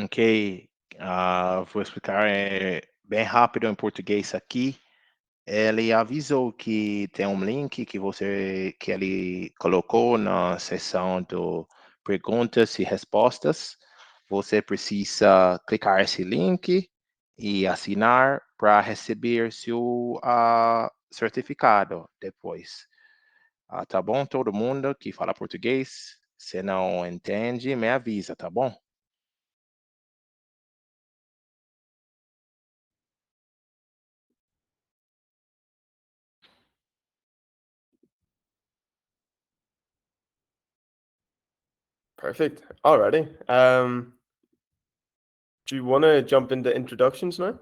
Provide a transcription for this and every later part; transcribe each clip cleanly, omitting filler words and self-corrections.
Ok, vou explicar bem rápido em português aqui. Ele avisou que tem um link que ele colocou na seção do perguntas e respostas. Você precisa clicar esse link e assinar para receber seu certificado depois. Tá bom? Todo mundo que fala português, se não entende, me avisa, tá bom? Perfect. Alrighty. Do you want to jump into introductions now?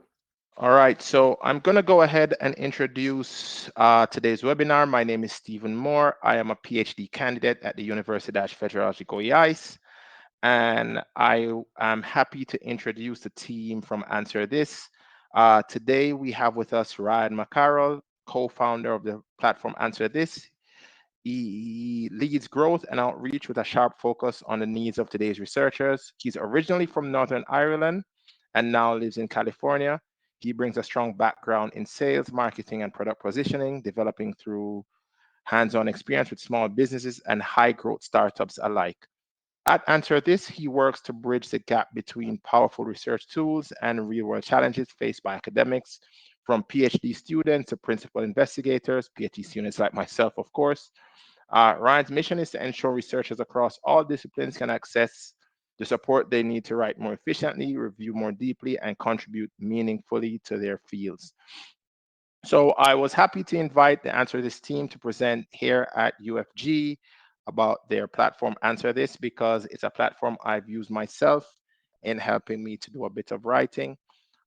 All right, so I'm going to go ahead and introduce today's webinar. My name is Stephen Moore. I am a PhD candidate at the Universidade Federal de Goiás, and I am happy to introduce the team from AnswerThis. Today, we have with us Ryan McCarroll, co-founder of the platform AnswerThis. He leads growth and outreach with a sharp focus on the needs of today's researchers. He's originally from Northern Ireland and now lives in California. He brings a strong background in sales, marketing, and product positioning, developing through hands-on experience with small businesses and high-growth startups alike. At AnswerThis, he works to bridge the gap between powerful research tools and real-world challenges faced by academics, from PhD students to principal investigators, PhD students like myself, of course. Ryan's mission is to ensure researchers across all disciplines can access the support they need to write more efficiently, review more deeply, and contribute meaningfully to their fields. So I was happy to invite the AnswerThis team to present here at UFG about their platform AnswerThis, because it's a platform I've used myself in helping me to do a bit of writing.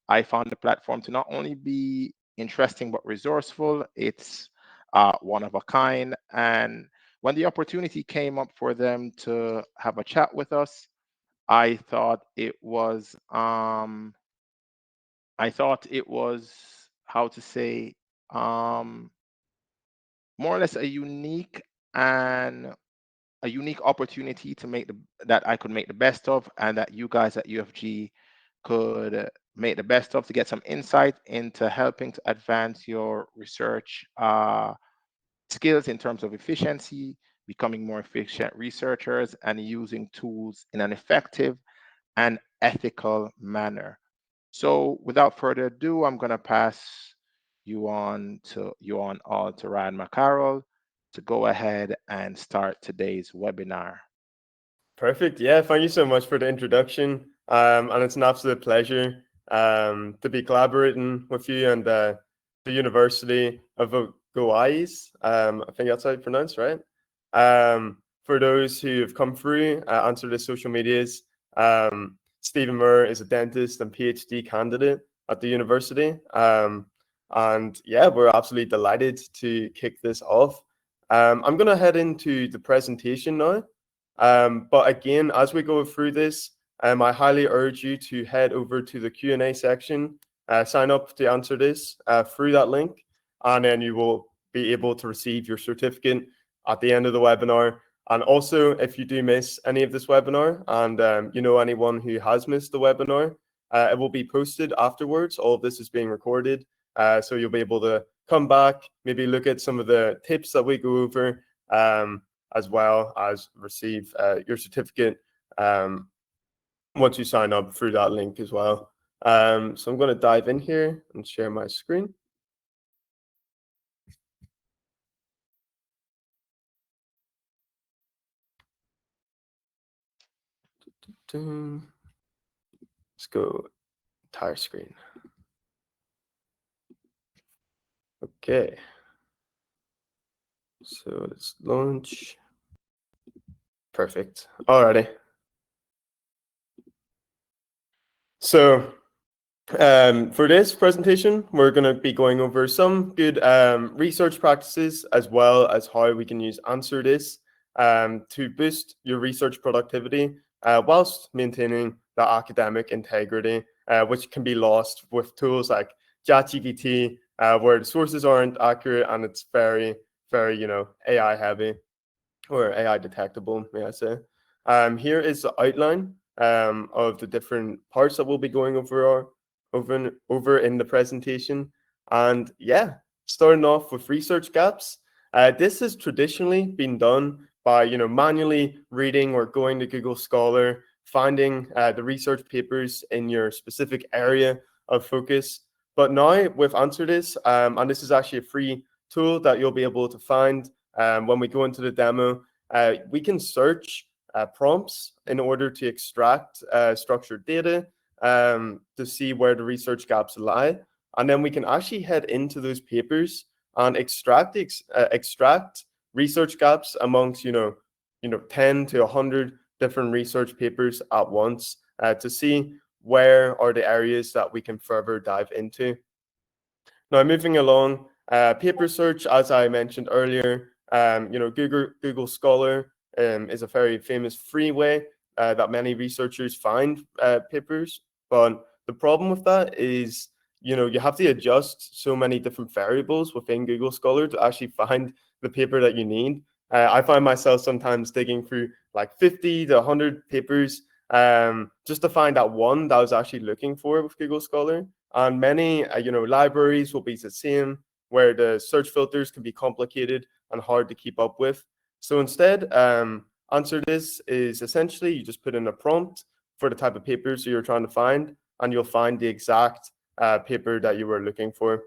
I found the platform to not only be interesting but resourceful. It's one of a kind. And when the opportunity came up for them to have a chat with us, I thought it was how to say um, more or less and a unique opportunity to that I could make the best of, and that you guys at UFG could make the best of, to get some insight into helping to advance your research skills in terms of efficiency, becoming more efficient researchers, and using tools in an effective and ethical manner. So without further ado, I'm going to pass you on all to Ryan McCarroll to go ahead and start today's webinar. Perfect. Yeah, thank you so much for the introduction. And it's an absolute pleasure to be collaborating with you and the University of Goiás. I think that's how you pronounce, right? For those who have come through, answer the social medias. Stephen Moore is a dentist and PhD candidate at the university. And yeah, we're absolutely delighted to kick this off. I'm going to head into the presentation now. But again, as we go through this, I highly urge you to head over to the Q&A section, sign up to answer this through that link, and then you will be able to receive your certificate at the end of the webinar. And also, if you do miss any of this webinar and you know anyone who has missed the webinar, it will be posted afterwards. All of this is being recorded, so you'll be able to come back, maybe look at some of the tips that we go over, as well as receive your certificate once you sign up through that link as well. So I'm going to dive in here and share my screen. Let's go entire screen. Okay. So let's launch. Perfect. Alrighty. So for this presentation, we're going to be going over some good research practices, as well as how we can use AnswerThis to boost your research productivity whilst maintaining the academic integrity, which can be lost with tools like ChatGPT, where the sources aren't accurate and it's very, very, AI heavy or AI detectable, may I say. Here is the outline of the different parts that we'll be going over in the presentation. And yeah, starting off with research gaps. This has traditionally been done by manually reading or going to Google Scholar, finding the research papers in your specific area of focus. But now with AnswerThis, and this is actually a free tool that you'll be able to find when we go into the demo, we can search prompts in order to extract structured data to see where the research gaps lie. And then we can actually head into those papers and extract research gaps amongst 10 to 100 different research papers at once to see where are the areas that we can further dive into. Now, moving along, paper search, as I mentioned earlier, Google Scholar is a very famous free way that many researchers find papers. But the problem with that is, you have to adjust so many different variables within Google Scholar to actually find the paper that you need. I find myself sometimes digging through like 50 to 100 papers just to find that one that I was actually looking for with Google Scholar. And many, libraries will be the same, where the search filters can be complicated and hard to keep up with. So instead, AnswerThis is essentially you just put in a prompt for the type of papers you're trying to find, and you'll find the exact paper that you were looking for.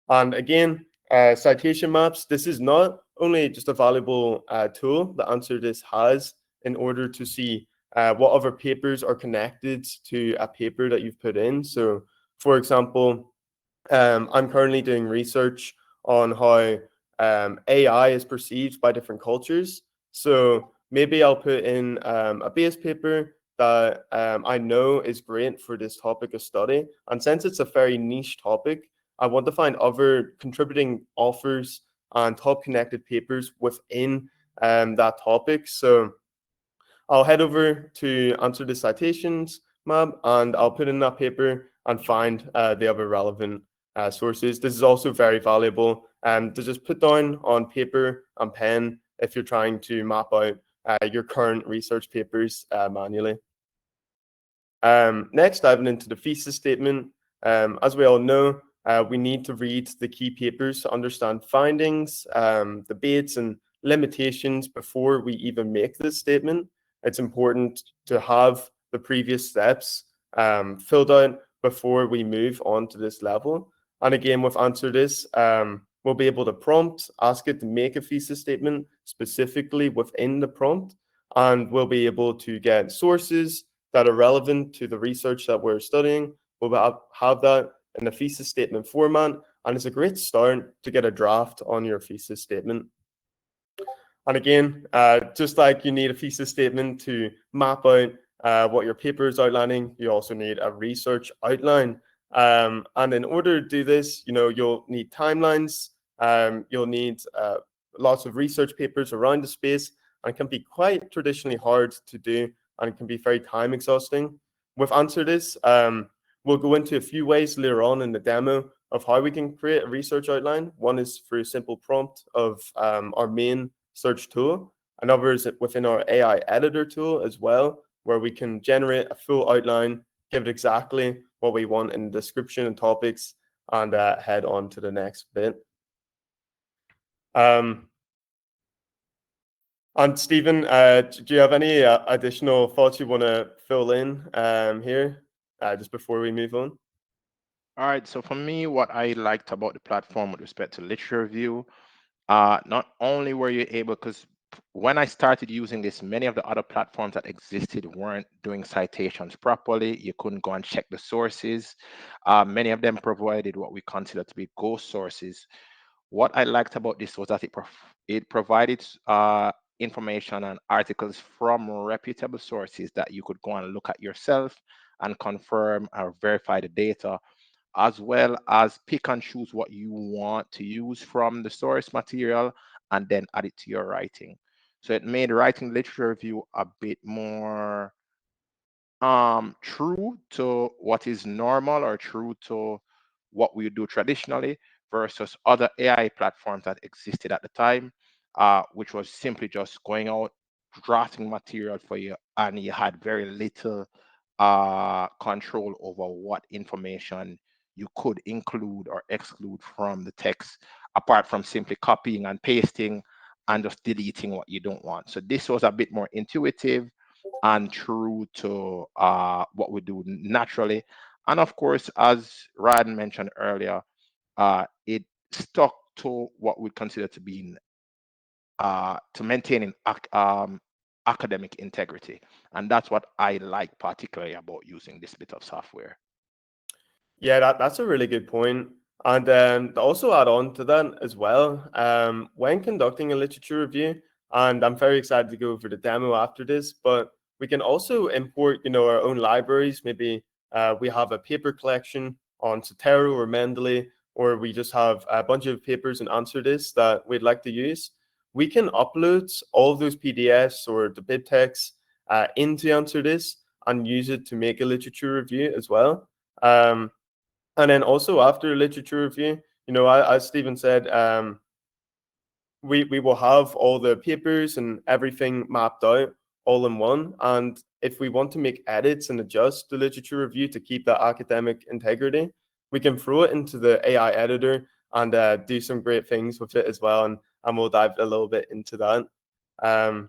And again, citation maps. This is not only just a valuable tool that AnswerThis has in order to see what other papers are connected to a paper that you've put in. So, for example, I'm currently doing research on how AI is perceived by different cultures. So maybe I'll put in a base paper that I know is great for this topic of study. And since it's a very niche topic, I want to find other contributing authors and top connected papers within that topic. So I'll head over to answer the citations map and I'll put in that paper and find the other relevant sources. This is also very valuable to just put down on paper and pen if you're trying to map out your current research papers manually. Next, diving into the thesis statement. As we all know, we need to read the key papers to understand findings, debates, and limitations before we even make this statement. It's important to have the previous steps filled out before we move on to this level. And again, with AnswerThis, we'll be able to prompt, ask it to make a thesis statement specifically within the prompt, and we'll be able to get sources that are relevant to the research that we're studying. We'll have that in a thesis statement format, and it's a great start to get a draft on your thesis statement. And again, just like you need a thesis statement to map out what your paper is outlining, you also need a research outline. And in order to do this, you'll need timelines, you'll need lots of research papers around the space, and it can be quite traditionally hard to do, and it can be very time exhausting. With AnswerThis, we'll go into a few ways later on in the demo of how we can create a research outline. One is through a simple prompt of our main search tool. Another is within our AI editor tool as well, where we can generate a full outline, give it exactly what we want in the description and topics, and head on to the next bit. And Stephen, do you have any additional thoughts you want to fill in here just before we move on? All right, so for me, what I liked about the platform with respect to literature review, not only were you able, because when I started using this, many of the other platforms that existed weren't doing citations properly. You couldn't go and check the sources. Many of them provided what we consider to be ghost sources. What I liked about this was that it provided information and articles from reputable sources that you could go and look at yourself and confirm or verify the data, as well as pick and choose what you want to use from the source material and then add it to your writing. So it made writing literature review a bit more true to what is normal or true to what we do traditionally versus other AI platforms that existed at the time, which was simply just going out, drafting material for you, and you had very little control over what information you could include or exclude from the text, apart from simply copying and pasting and just deleting what you don't want. So this was a bit more intuitive and true to what we do naturally. And of course, as Ryan mentioned earlier, it stuck to what we consider to be to maintaining academic integrity. And that's what I like particularly about using this bit of software. Yeah, that's a really good point. And to also add on to that as well, when conducting a literature review, and I'm very excited to go over the demo after this, but we can also import, our own libraries. Maybe we have a paper collection on Zotero or Mendeley, or we just have a bunch of papers in AnswerThis that we'd like to use. We can upload all of those PDFs or the BibTeX into AnswerThis and use it to make a literature review as well. And then also after literature review, as Stephen said, we will have all the papers and everything mapped out all in one. And if we want to make edits and adjust the literature review to keep that academic integrity, we can throw it into the AI editor and do some great things with it as well. And we'll dive a little bit into that. Um,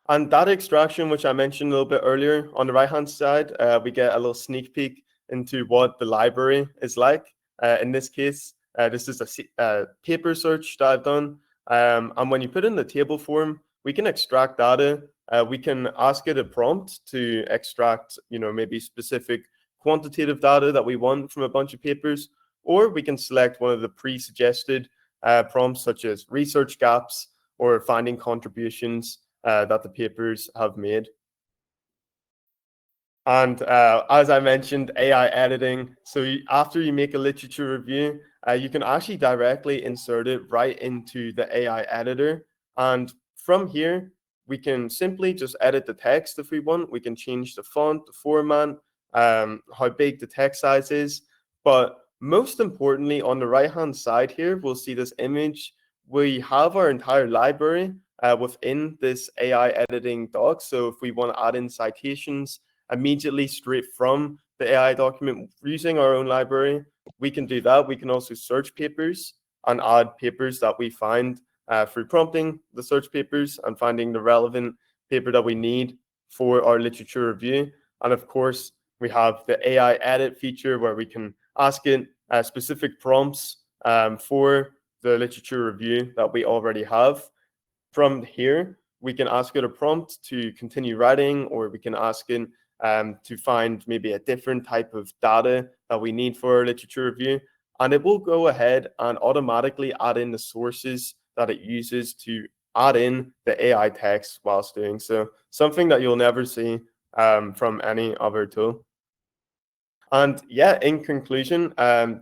and data extraction, which I mentioned a little bit earlier, on the right-hand side, we get a little sneak peek into what the library is like. In this case, this is a paper search that I've done. And when you put in the table form, we can extract data. We can ask it a prompt to extract, maybe specific quantitative data that we want from a bunch of papers, or we can select one of the pre-suggested prompts, such as research gaps or finding contributions that the papers have made. And as I mentioned, AI editing. So after you make a literature review, you can actually directly insert it right into the AI editor. And from here, we can simply just edit the text if we want. We can change the font, the format, how big the text size is. But most importantly, on the right-hand side here, we'll see this image. We have our entire library within this AI editing doc. So if we want to add in citations, immediately straight from the AI document using our own library, we can do that. We can also search papers and add papers that we find through prompting the search papers and finding the relevant paper that we need for our literature review. And of course, we have the AI edit feature where we can ask it specific prompts for the literature review that we already have. From here, we can ask it a prompt to continue writing, or we can ask it to find maybe a different type of data that we need for our literature review. And it will go ahead and automatically add in the sources that it uses to add in the AI text whilst doing so. Something that you'll never see from any other tool. And yeah, in conclusion,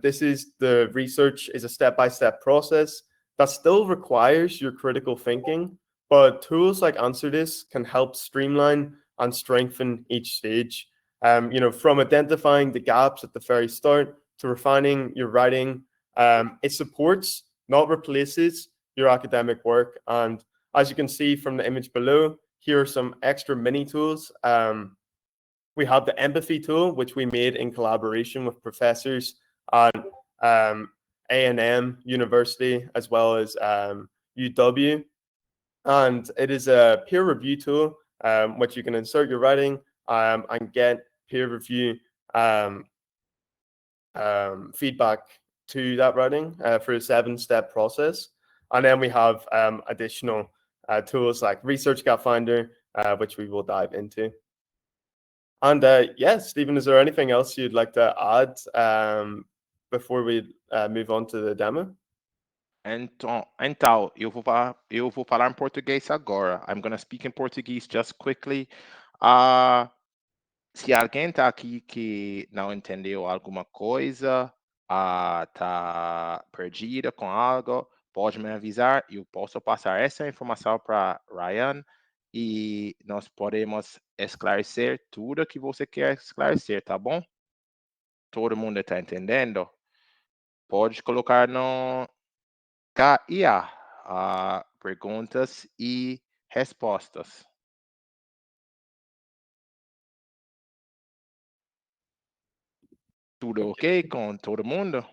this is the research is a step-by-step process that still requires your critical thinking, but tools like AnswerThis can help streamline and strengthen each stage. From identifying the gaps at the very start to refining your writing, it supports, not replaces, your academic work. And as you can see from the image below, here are some extra mini tools. We have the empathy tool, which we made in collaboration with professors at A&M University as well as UW. And it is a peer review tool, which you can insert your writing and get peer review feedback to that writing for a 7-step process. And then we have additional tools like Research Gap Finder, which we will dive into. And yes, Stephen, is there anything else you'd like to add before we move on to the demo? Então, eu vou falar em português agora. I'm going to speak in Portuguese just quickly. Se alguém está aqui que não entendeu alguma coisa, tá perdida com algo, pode me avisar. Eu posso passar essa informação para Ryan e nós podemos esclarecer tudo que você quer esclarecer, tá bom? Todo mundo está entendendo? Pode colocar no KIA perguntas e respostas. Tudo ok com todo mundo?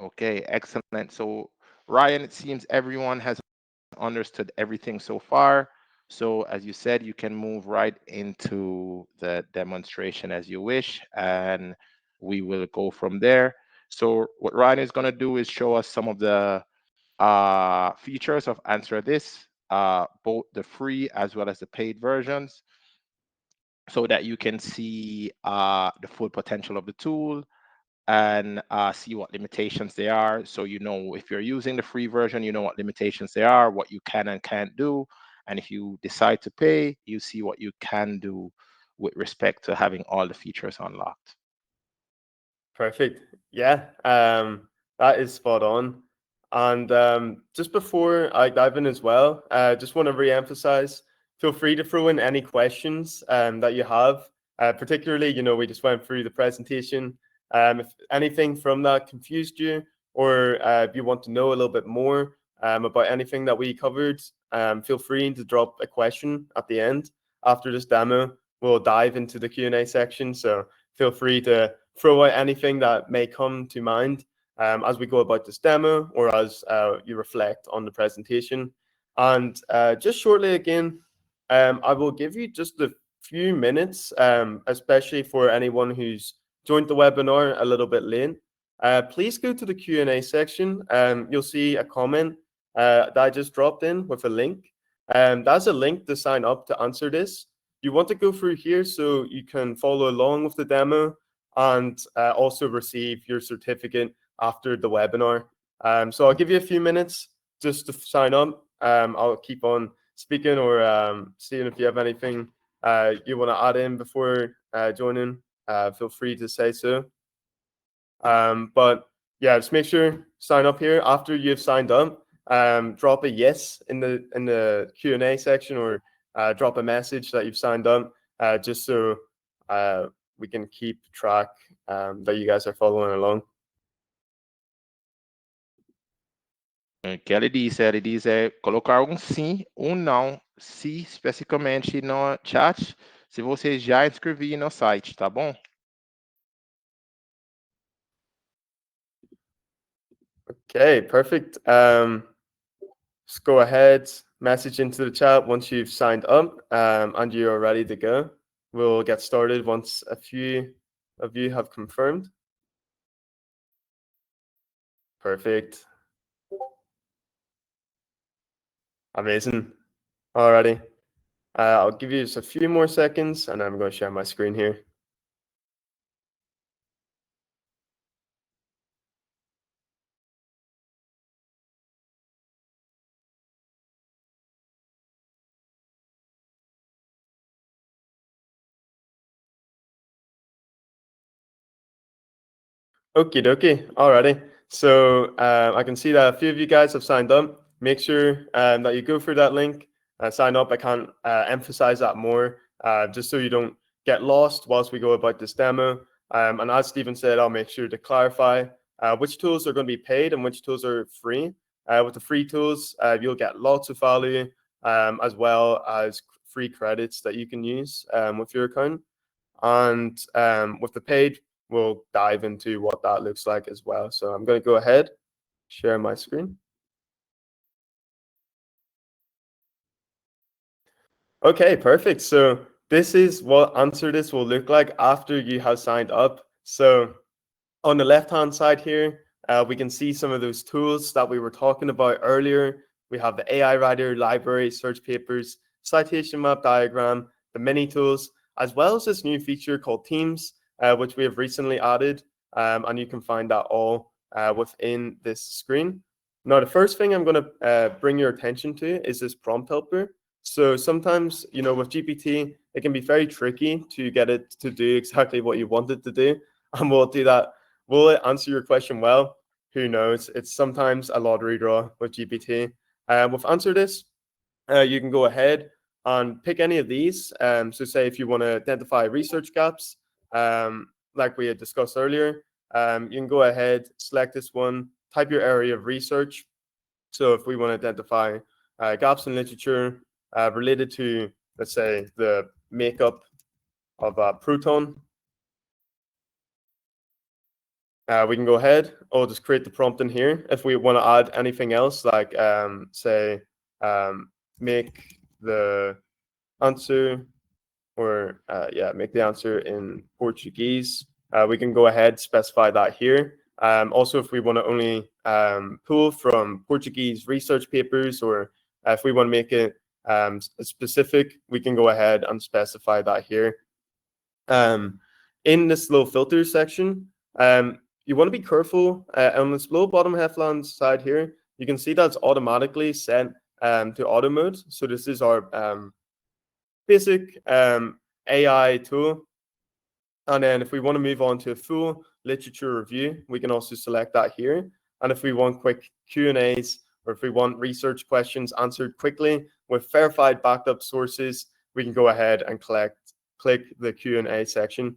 Okay, excellent. So, Ryan, it seems everyone has understood everything so far. So, as you said, you can move right into the demonstration as you wish, and we will go from there. So, what Ryan is going to do is show us some of the features of AnswerThis, both the free as well as the paid versions, so that you can see the full potential of the tool and see what limitations they are. So you know, if you're using the free version, you know what limitations they are, what you can and can't do. And if you decide to pay, you see what you can do with respect to having all the features unlocked. Perfect. Yeah, that is spot on. And just before I dive in as well, just want to re-emphasize, feel free to throw in any questions that you have. Particularly, we just went through the presentation. If anything from that confused you, or if you want to know a little bit more about anything that we covered, feel free to drop a question at the end. After this demo, we'll dive into the Q&A section. So feel free to throw out anything that may come to mind as we go about this demo, or as you reflect on the presentation. And just shortly again, I will give you just a few minutes, especially for anyone who's joined the webinar a little bit late. Please go to the Q&A section. You'll see a comment that I just dropped in with a link. That's a link to sign up to AnswerThis. You want to go through here so you can follow along with the demo and also receive your certificate after the webinar. So I'll give you a few minutes just to sign up. I'll keep on speaking, or seeing if you have anything you want to add in before joining. Feel free to say so. But yeah, just make sure sign up here. After you've signed up, drop a yes in the Q&A section, or drop a message that you've signed up, just so we can keep track that you guys are following along. Que ele diz colocar um sim, um não, se especificamente no chat, se você já inscreveu no site, tá bom? Okay, perfect. Just go ahead, message into the chat once you've signed up and you're ready to go. We'll get started once a few of you have confirmed. Perfect. Amazing. Alrighty. I'll give you just a few more seconds, and I'm going to share my screen here. Okie dokie. Alrighty. So I can see that a few of you guys have signed up. Make sure that you go through that link, sign up. I can't emphasize that more, just so you don't get lost whilst we go about this demo. And as Stephen said, I'll make sure to clarify which tools are going to be paid and which tools are free. With the free tools, you'll get lots of value, as well as free credits that you can use with your account. And with the paid, we'll dive into what that looks like as well. So I'm going to go ahead, share my screen. Okay, perfect. So this is what AnswerThis will look like after you have signed up. So on the left-hand side here, we can see some of those tools that we were talking about earlier. We have the AI Writer, library, search papers, citation map diagram, the mini tools, as well as this new feature called Teams, which we have recently added. And you can find that all within this screen. Now, the first thing I'm going to bring your attention to is this prompt helper. So sometimes, with GPT, it can be very tricky to get it to do exactly what you want it to do. And we'll do that. Will it answer your question well? Who knows? It's sometimes a lottery draw with GPT. With AnswerThis, you can go ahead and pick any of these. So say if you want to identify research gaps, like we had discussed earlier, you can go ahead, select this one, type your area of research. So if we want to identify gaps in literature related to, let's say, the makeup of a proton, we can go ahead. I'll just create the prompt in here. If we want to add anything else, like say, make the answer, or make the answer in Portuguese, we can go ahead, specify that here. Also, if we want to only pull from Portuguese research papers, or if we want to make it specific, we can go ahead and specify that here. In this little filter section, you want to be careful. On this low bottom left-hand side here, you can see that's automatically set to auto mode. So this is our basic AI tool. And then if we want to move on to a full literature review, we can also select that here. And if we want quick Q&As, or if we want research questions answered quickly with verified backed up sources, we can go ahead and click the Q&A section.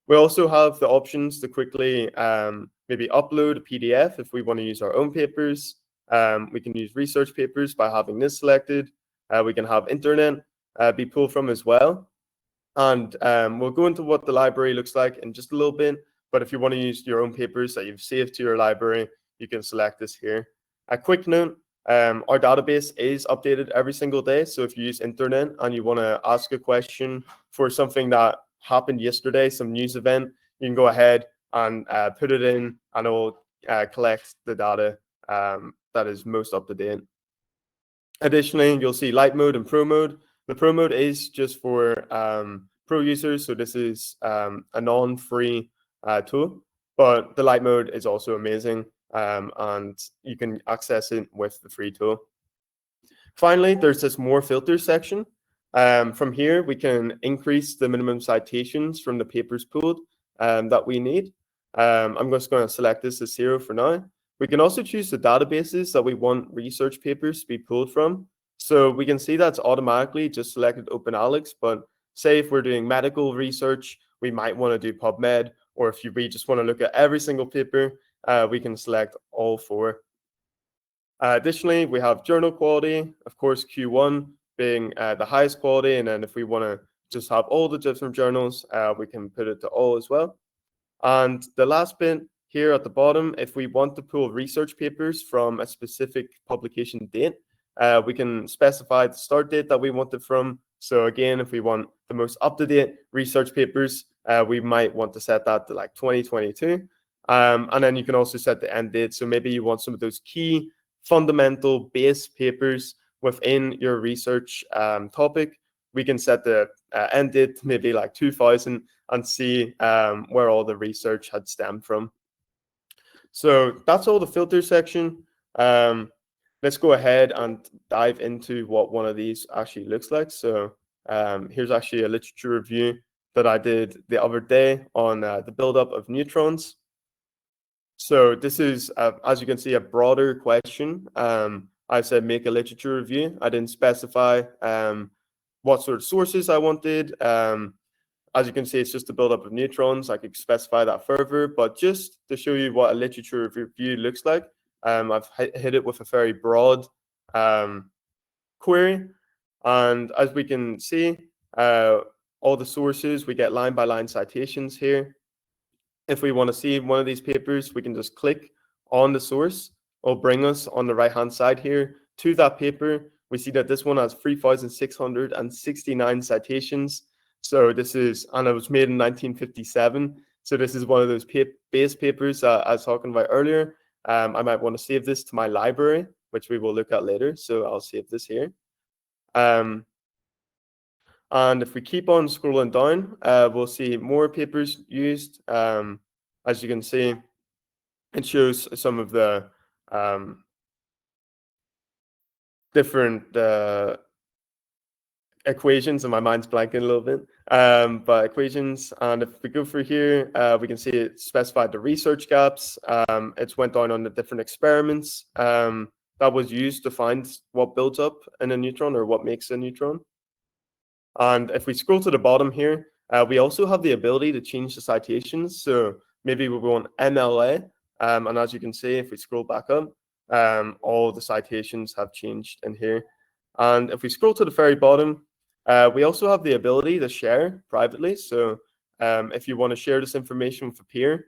We also have the options to quickly maybe upload a PDF if we want to use our own papers. We can use research papers by having this selected. We can have internet be pulled from as well. And we'll go into what the library looks like in just a little bit. But if you want to use your own papers that you've saved to your library, you can select this here. A quick note, our database is updated every single day. So if you use internet and you want to ask a question for something that happened yesterday, some news event, you can go ahead and put it in, and it will collect the data that is most up to date. Additionally, you'll see light mode and pro mode. The pro mode is just for pro users, so this is a non-free tool, but the light mode is also amazing, and you can access it with the free tool. Finally, there's this more filters section. From here, we can increase the minimum citations from the papers pooled that we need. I'm just going to select this as 0 for now. We can also choose the databases that we want research papers to be pulled from. So we can see that's automatically just selected OpenAlex, but say if we're doing medical research, we might want to do PubMed, or if we just want to look at every single paper, we can select all 4. Additionally, we have journal quality, of course, Q1 being the highest quality, and then if we want to just have all the different journals, we can put it to all as well. And the last bit here at the bottom, if we want to pull research papers from a specific publication date, we can specify the start date that we want it from. So again, if we want the most up-to-date research papers, we might want to set that to like 2022. And then you can also set the end date. So maybe you want some of those key fundamental base papers within your research topic. We can set the end date maybe like 2000 and see where all the research had stemmed from. So that's all the filter section. Let's go ahead and dive into what one of these actually looks like. So here's actually a literature review that I did the other day on the buildup of neutrons. So this is, as you can see, a broader question. I said make a literature review. I didn't specify what sort of sources I wanted. As you can see, it's just the buildup of neutrons. I could specify that further, but just to show you what a literature review looks like, I've hit it with a very broad query. And as we can see, all the sources, we get line-by-line citations here. If we want to see one of these papers, we can just click on the source. It'll bring us on the right-hand side here to that paper. We see that this one has 3,669 citations. So this is, and it was made in 1957. So this is one of those base papers I was talking about earlier. I might want to save this to my library, which we will look at later. So I'll save this here. And if we keep on scrolling down, we'll see more papers used. As you can see, it shows some of the different equations, and my mind's blanking a little bit, but equations. And if we go through here, we can see it specified the research gaps. It's went down on the different experiments that was used to find what builds up in a neutron, or what makes a neutron. And if we scroll to the bottom here, we also have the ability to change the citations. So maybe we want MLA, And as you can see, if we scroll back up, all the citations have changed in here. And if we scroll to the very bottom, we also have the ability to share privately. So if you want to share this information with a peer,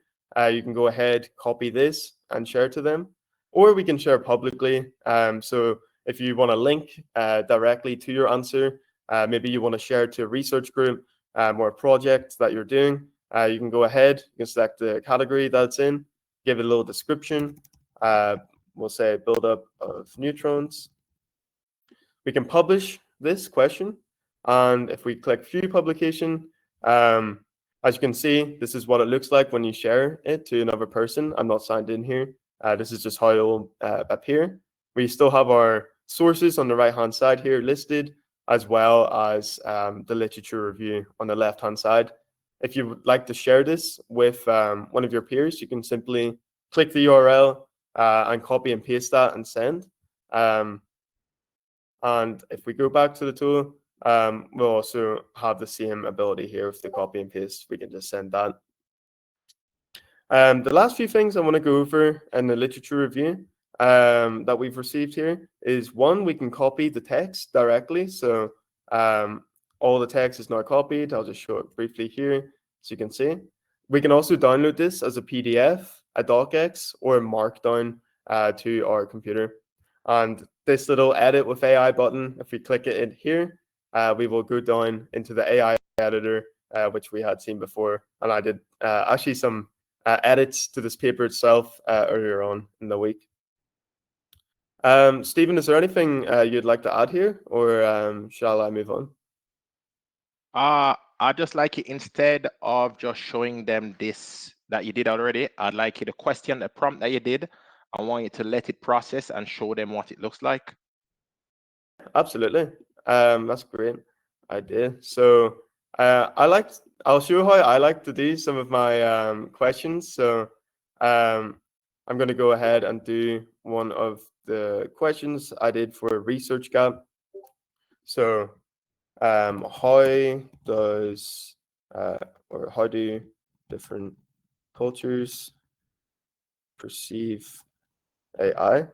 you can go ahead, copy this and share to them, or we can share publicly. So if you want to link directly to your answer, maybe you want to share to a research group or a project that you're doing, you can go ahead, you can select the category that's in, give it a little description. We'll say buildup of neutrons. We can publish this question, and if we click view publication, as you can see, this is what it looks like when you share it to another person. I'm not signed in here. This is just how it will appear. We still have our sources on the right-hand side here listed, as well as the literature review on the left-hand side. If you would like to share this with one of your peers, you can simply click the URL and copy and paste that and send. And if we go back to the tool, we'll also have the same ability here with the copy and paste. We can just send that. The last few things I want to go over in the literature review that we've received here is, one, we can copy the text directly. So all the text is now copied. I'll just show it briefly here, so you can see. We can also download this as a PDF, a docx, or a markdown to our computer. And this little edit with AI button, if we click it in here, we will go down into the AI editor, which we had seen before. And I did actually some edits to this paper itself earlier on in the week. Stephen, is there anything you'd like to add here, or shall I move on? I'd just like it, instead of just showing them this that you did already, I'd like you to question the prompt that you did. I want you to let it process and show them what it looks like. Absolutely. That's a great idea. So I'll show how I like to do some of my questions. So I'm going to go ahead and do one of the questions I did for a research gap. So how does or how do different cultures perceive AI?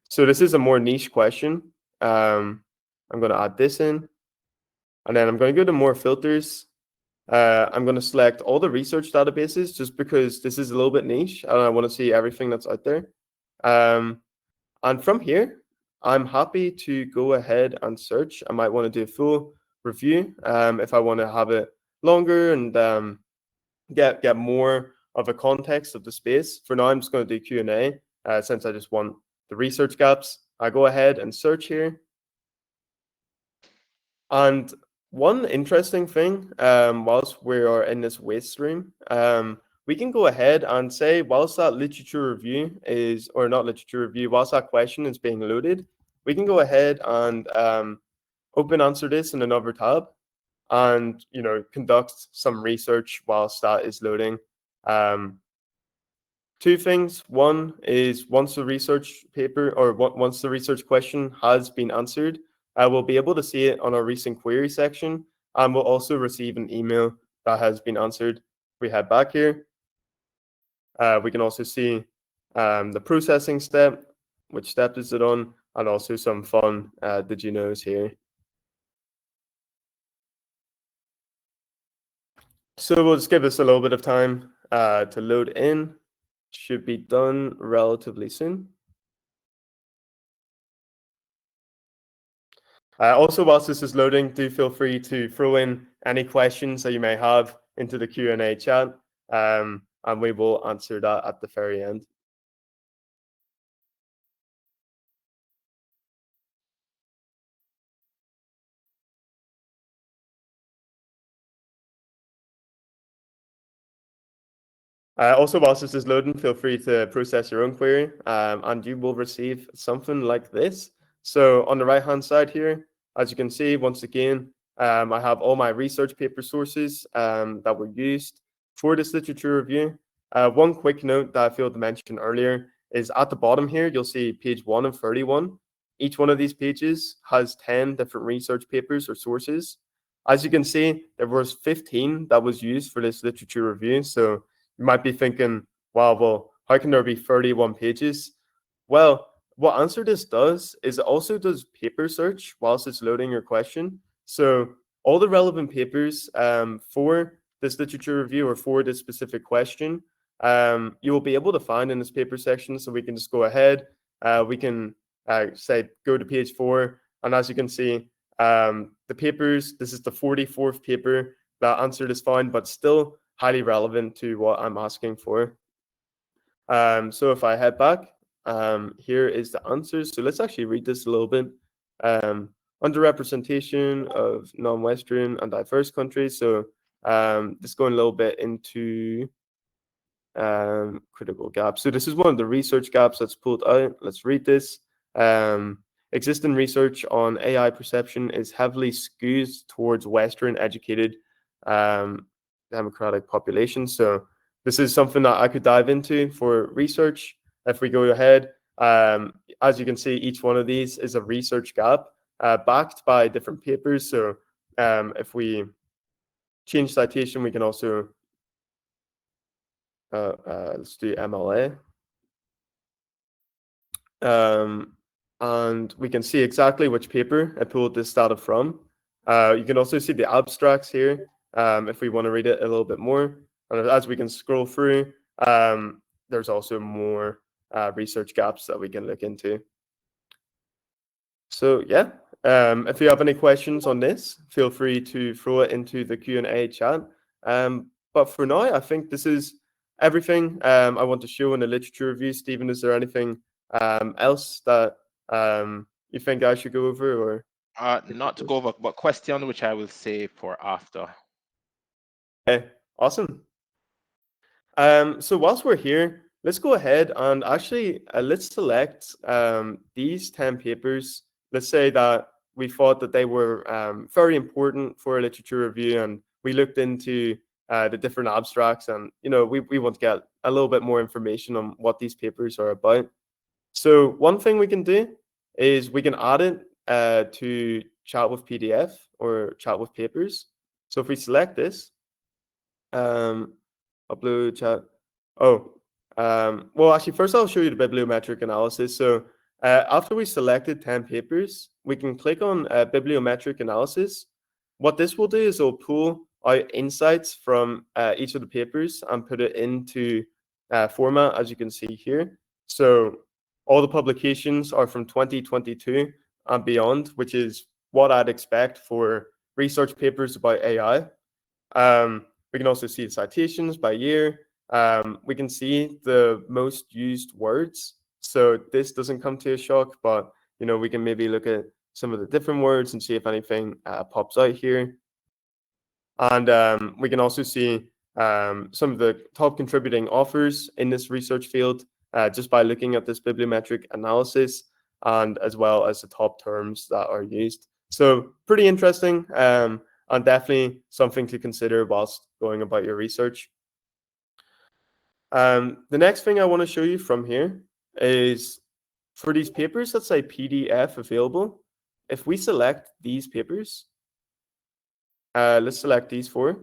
So this is a more niche question. I'm going to add this in, and then I'm going to go to more filters. I'm going to select all the research databases, just because this is a little bit niche and I want to see everything that's out there. And from here, I'm happy to go ahead and search. I might want to do a full review if I want to have it longer and get more of a context of the space. For now, I'm just going to do Q&A since I just want the research gaps. I go ahead and search here. And one interesting thing, whilst we are in this waste stream, we can go ahead and say, whilst that literature review is, or not literature review, whilst that question is being loaded, we can go ahead and open AnswerThis in another tab and, conduct some research whilst that is loading. Two things. One is, once the research paper or once the research question has been answered, we'll be able to see it on our recent query section, and we'll also receive an email that has been answered. If we head back here, we can also see the processing step, which step is it on, and also some fun did you knows here. So we'll just give this a little bit of time to load in. Should be done relatively soon. Also, whilst this is loading, do feel free to throw in any questions that you may have into the Q&A chat, and we will answer that at the very end. Also, whilst this is loading, feel free to process your own query, and you will receive something like this. So on the right-hand side here, as you can see, once again, I have all my research paper sources that were used for this literature review. One quick note that I failed to mention earlier is, at the bottom here, you'll see page 1 of 31. Each one of these pages has 10 different research papers or sources. As you can see, there was 15 that was used for this literature review. So you might be thinking, wow, well, how can there be 31 pages? Well, what AnswerThis does is it also does paper search whilst it's loading your question. So all the relevant papers for this literature review or for this specific question, you will be able to find in this paper section. So we can just go ahead. We can say go to page 4. And as you can see, the papers, this is the 44th paper that AnswerThis found, but still highly relevant to what I'm asking for. So if I head back, here is the answers. So let's actually read this a little bit. Underrepresentation of non-Western and diverse countries. So just going a little bit into critical gaps. So this is one of the research gaps that's pulled out. Let's read this. Existing research on AI perception is heavily skewed towards Western educated democratic populations. So this is something that I could dive into for research. If we go ahead, as you can see, each one of these is a research gap backed by different papers. So if we change citation, we can also, let's do MLA. And we can see exactly which paper I pulled this data from. You can also see the abstracts here if we want to read it a little bit more. And as we can scroll through, there's also more research gaps that we can look into. So yeah, if you have any questions on this, feel free to throw it into the Q&A chat. But for now, I think this is everything I want to show in the literature review. Stephen, is there anything else that you think I should go over? Or not to go over, but question which I will save for after. Okay, awesome. So whilst we're here, let's go ahead and actually let's select these 10 papers. Let's say that we thought that they were very important for a literature review, and we looked into the different abstracts, and we want to get a little bit more information on what these papers are about. So one thing we can do is we can add it to chat with PDF or chat with papers. So if we select this, upload chat. Well, actually, first I'll show you the bibliometric analysis. So after we selected 10 papers, we can click on bibliometric analysis. What this will do is it'll pull out insights from each of the papers and put it into format, as you can see here. So all the publications are from 2022 and beyond, which is what I'd expect for research papers about AI. We can also see the citations by year. We can see the most used words. So this doesn't come to a shock, but we can maybe look at some of the different words and see if anything pops out here. And we can also see some of the top contributing authors in this research field just by looking at this bibliometric analysis, and as well as the top terms that are used. So pretty interesting, and definitely something to consider whilst going about your research. The next thing I want to show you from here is for these papers that say PDF available. If we select these papers, let's select these 4.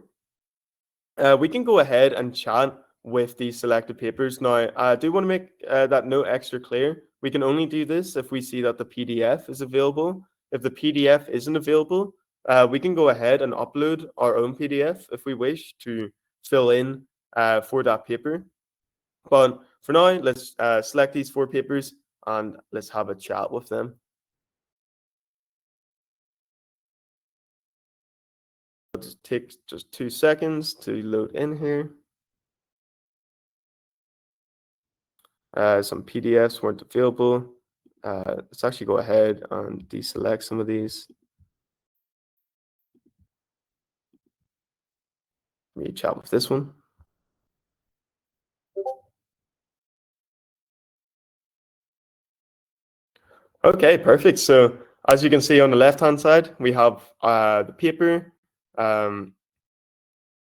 We can go ahead and chat with these selected papers. Now, I do want to make that note extra clear. We can only do this if we see that the PDF is available. If the PDF isn't available, we can go ahead and upload our own PDF if we wish to fill in for that paper. But for now, let's select these 4 papers and let's have a chat with them. It'll just take just 2 seconds to load in here. Some PDFs weren't available. Let's actually go ahead and deselect some of these. Let me chat with this one. Okay, perfect. So as you can see on the left-hand side, we have the paper.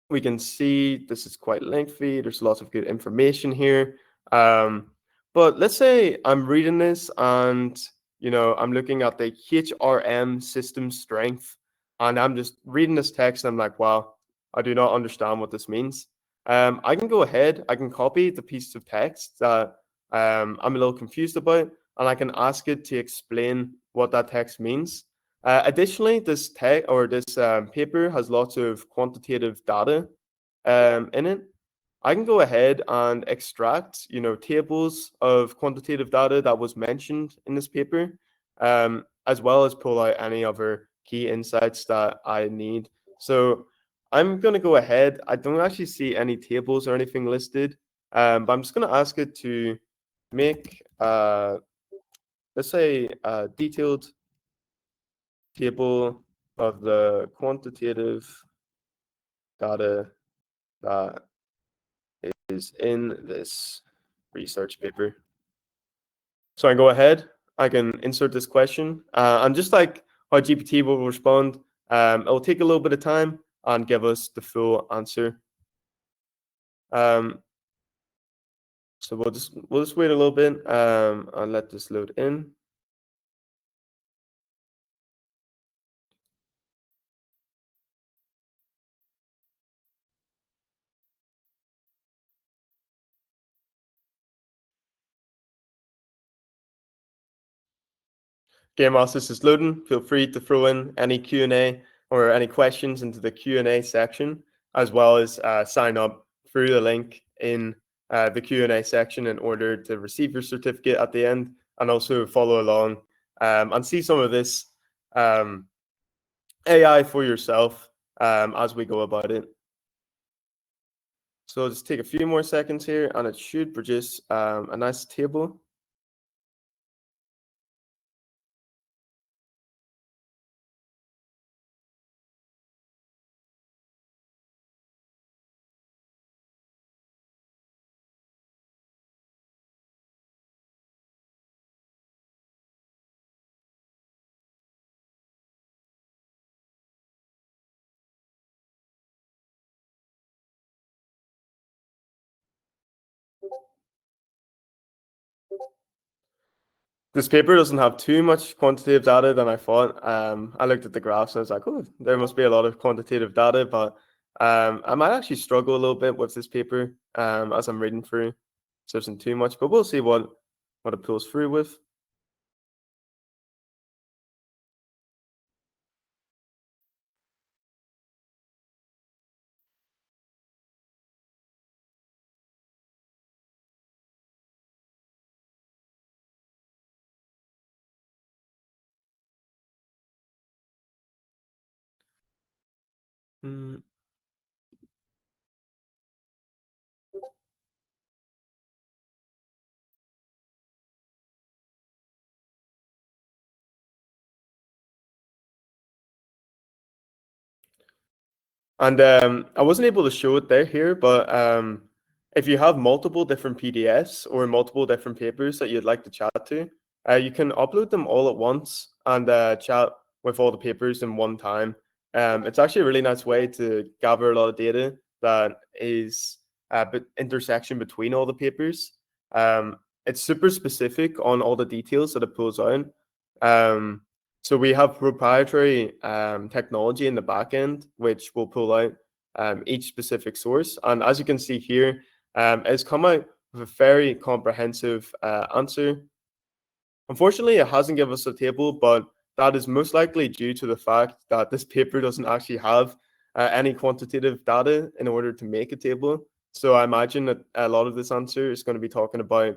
We can see this is quite lengthy. There's lots of good information here. But let's say I'm reading this and I'm looking at the HRM system strength, and I'm just reading this text and I'm like, wow, I do not understand what this means. I can go ahead, I can copy the piece of text that I'm a little confused about, and I can ask it to explain what that text means. Additionally, this paper has lots of quantitative data in it. I can go ahead and extract, tables of quantitative data that was mentioned in this paper, as well as pull out any other key insights that I need. So I'm going to go ahead. I don't actually see any tables or anything listed, but I'm just going to ask it to make, let's say, a detailed table of the quantitative data that is in this research paper. So I go ahead, I can insert this question, and just like how GPT will respond, it'll take a little bit of time and give us the full answer. So we'll just wait a little bit and let this load in. Game Masters is loading. Feel free to throw in any Q&A or any questions into the Q&A section, as well as sign up through the link in the Q&A section in order to receive your certificate at the end, and also follow along and see some of this AI for yourself as we go about it. So just take a few more seconds here, and it should produce a nice table. This paper doesn't have too much quantitative data than I thought. I looked at the graphs and I was like, oh, there must be a lot of quantitative data, but I might actually struggle a little bit with this paper as I'm reading through. So isn't too much, but we'll see what it pulls through with. Mm. And I wasn't able to show it there here, but if you have multiple different PDFs or multiple different papers that you'd like to chat to, you can upload them all at once and chat with all the papers in one time. It's actually a really nice way to gather a lot of data that is intersection between all the papers. It's super specific on all the details that it pulls out. So we have proprietary technology in the back end, which will pull out each specific source. And as you can see here, it's come out with a very comprehensive answer. Unfortunately, it hasn't given us a table, but that is most likely due to the fact that this paper doesn't actually have any quantitative data in order to make a table. So I imagine that a lot of this answer is going to be talking about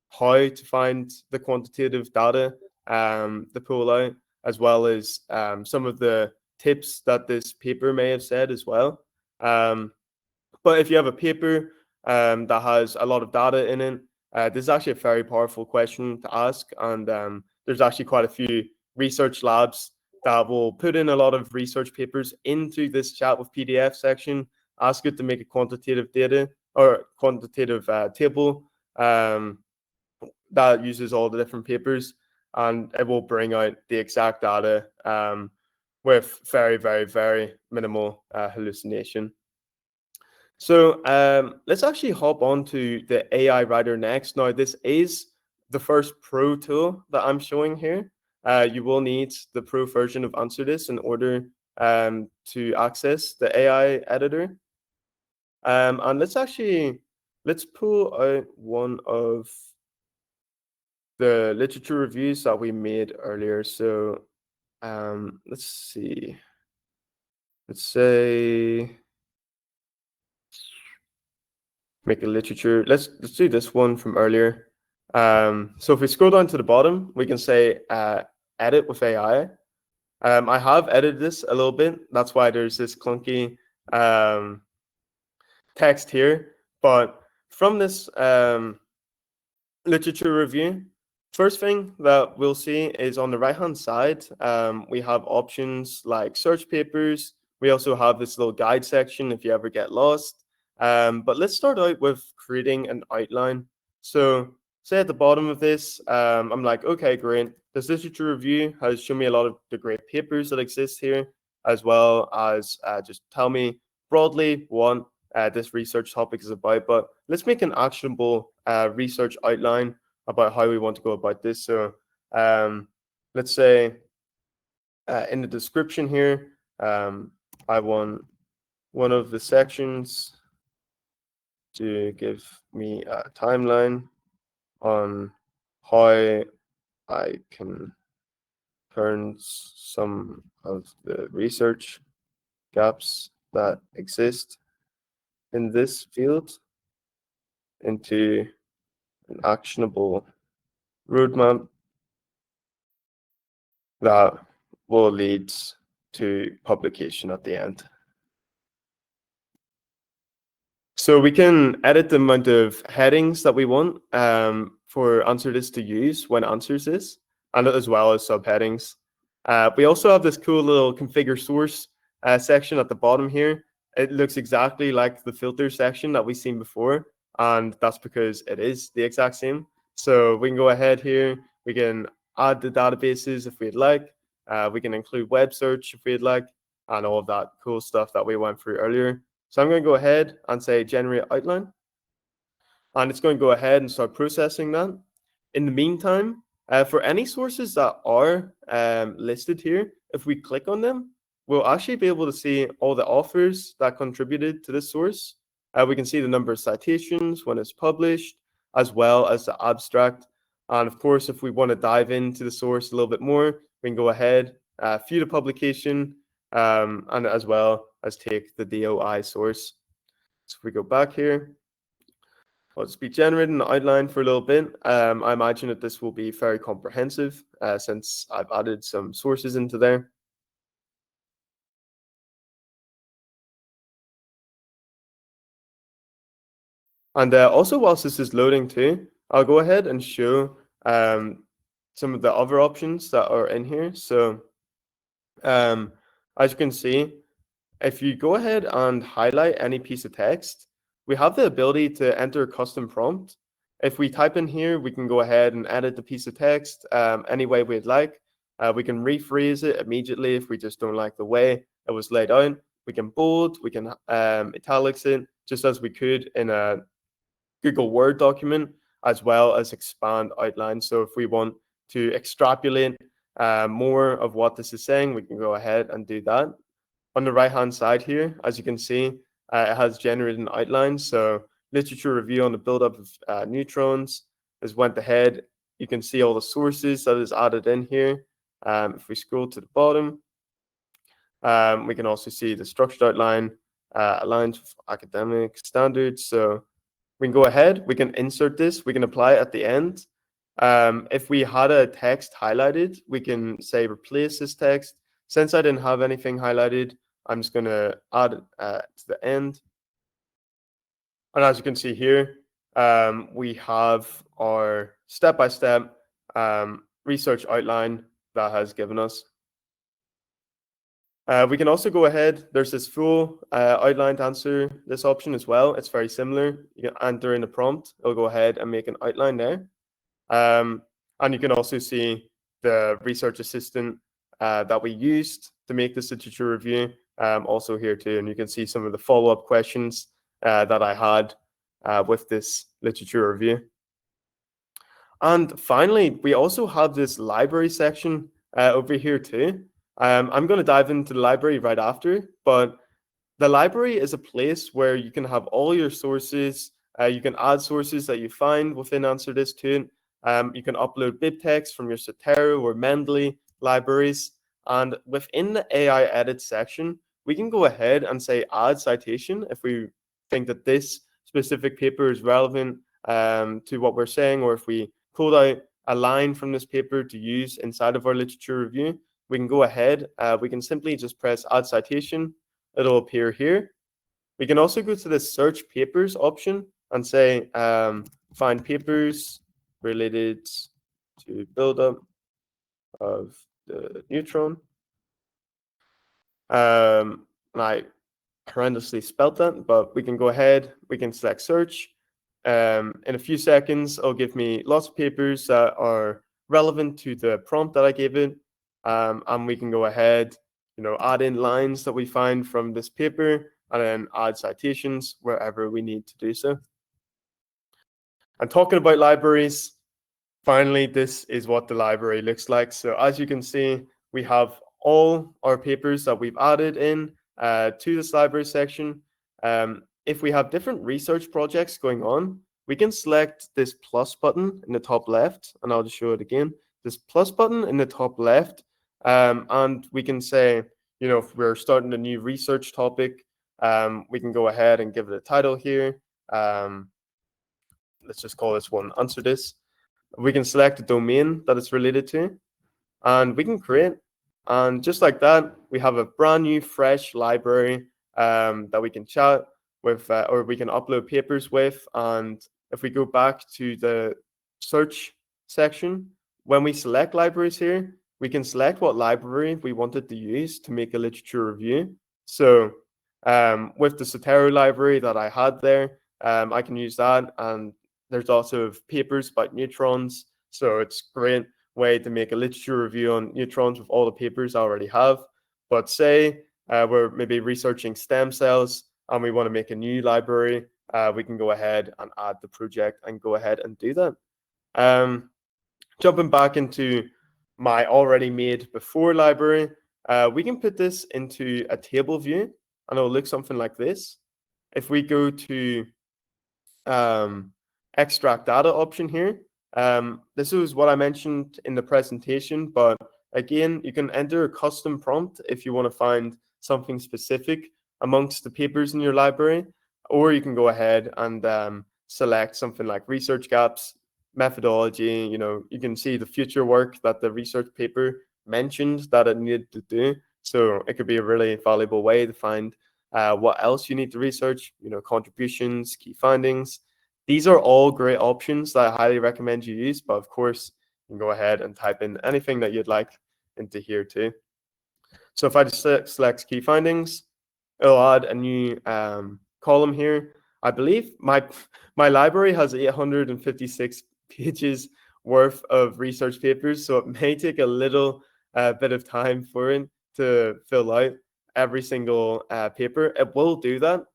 how to find the quantitative data, the pull out, as well as some of the tips that this paper may have said as well. But if you have a paper that has a lot of data in it, this is actually a very powerful question to ask. And there's actually quite a few research labs that will put in a lot of research papers into this chat with PDF section, ask it to make a quantitative data or quantitative table that uses all the different papers, and it will bring out the exact data with very, very, very minimal hallucination. So let's actually hop on to the AI writer next. Now, this is the first pro tool that I'm showing here. You will need the pro version of AnswerThis in order to access the AI editor. And let's pull out one of the literature reviews that we made earlier. So let's see. Let's say make a literature. Let's do this one from earlier. So if we scroll down to the bottom, we can say edit with AI. I have edited this a little bit. That's why there's this clunky text here. But from this literature review, first thing that we'll see is on the right-hand side, we have options like search papers. We also have this little guide section if you ever get lost. But let's start out with creating an outline. So say at the bottom of this, I'm like, okay, great. This literature review has shown me a lot of the great papers that exist here, as well as just tell me broadly what this research topic is about. But let's make an actionable research outline about how we want to go about this. So let's say in the description here, I want one of the sections to give me a timeline on how I can turn some of the research gaps that exist in this field into an actionable roadmap that will lead to publication at the end. So we can edit the amount of headings that we want for AnswerThis to use when answers this, and as well as subheadings. We also have this cool little configure source section at the bottom here. It looks exactly like the filter section that we've seen before, and that's because it is the exact same. So we can go ahead here. We can add the databases if we'd like. We can include web search if we'd like, and all of that cool stuff that we went through earlier. So I'm going to go ahead and say generate outline, and it's going to go ahead and start processing that. In the meantime, for any sources that are listed here, if we click on them, we'll actually be able to see all the authors that contributed to this source. We can see the number of citations when it's published, as well as the abstract. And of course, if we want to dive into the source a little bit more, we can go ahead, view the publication, and as well as take the DOI source. So if we go back here, I'll just be generating the outline for a little bit. I imagine that this will be very comprehensive since I've added some sources into there. And also, whilst this is loading too, I'll go ahead and show some of the other options that are in here. So as you can see, if you go ahead and highlight any piece of text, we have the ability to enter a custom prompt. If we type in here, we can go ahead and edit the piece of text any way we'd like. We can rephrase it immediately if we just don't like the way it was laid out. We can bold, we can italics it, just as we could in a Google Word document, as well as expand outline. So if we want to extrapolate more of what this is saying, we can go ahead and do that. On the right-hand side here, as you can see, it has generated an outline. So literature review on the buildup of neutrons has went ahead. You can see all the sources that is added in here. If we scroll to the bottom, we can also see the structured outline aligned with academic standards. So we can go ahead, we can insert this, we can apply it at the end. If we had a text highlighted, we can say replace this text. Since I didn't have anything highlighted, I'm just going to add it to the end. And as you can see here, we have our step-by-step research outline that has given us. We can also go ahead. There's this full outline to answer this option as well. It's very similar. You can enter in a prompt. It'll go ahead and make an outline there. And you can also see the research assistant that we used to make this literature review also here too. And you can see some of the follow-up questions that I had with this literature review. And finally, we also have this library section over here too. I'm going to dive into the library right after, but the library is a place where you can have all your sources. You can add sources that you find within AnswerThis to it. You can upload BibTeX from your Zotero or Mendeley libraries. And within the AI edit section, we can go ahead and say add citation if we think that this specific paper is relevant to what we're saying, or if we pulled out a line from this paper to use inside of our literature review, we can go ahead. We can simply just press add citation. It'll appear here. We can also go to the search papers option and say find papers related to buildup of the neutron. And I horrendously spelled that, but we can go ahead, we can select search. In a few seconds, it'll give me lots of papers that are relevant to the prompt that I gave it. And we can go ahead, add in lines that we find from this paper and then add citations wherever we need to do so. And talking about libraries, finally, this is what the library looks like. So as you can see, we have all our papers that we've added in to this library section. If we have different research projects going on, we can select this plus button in the top left, and I'll just show it again. This plus button in the top left, and we can say, if we're starting a new research topic, we can go ahead and give it a title here. Let's just call this one AnswerThis. We can select the domain that it's related to, and we can create. And just like that, we have a brand new, fresh library that we can chat with, or we can upload papers with. And if we go back to the search section, when we select libraries here, we can select what library we wanted to use to make a literature review. So with the Zotero library that I had there, I can use that. And there's also papers about neutrons. So it's great way to make a literature review on neutrons with all the papers I already have. But say we're maybe researching stem cells and we want to make a new library, we can go ahead and add the project and go ahead and do that. Jumping back into my already made before library, we can put this into a table view and it'll look something like this. If we go to extract data option here, this is what I mentioned in the presentation, but again, you can enter a custom prompt if you want to find something specific amongst the papers in your library, or you can go ahead and select something like research gaps, methodology. You can see the future work that the research paper mentioned that it needed to do. So it could be a really valuable way to find what else you need to research, contributions, key findings. These are all great options that I highly recommend you use, but of course, you can go ahead and type in anything that you'd like into here too. So if I just select key findings, it'll add a new column here. I believe my library has 856 pages worth of research papers, so it may take a little bit of time for it to fill out every single paper. It will do that.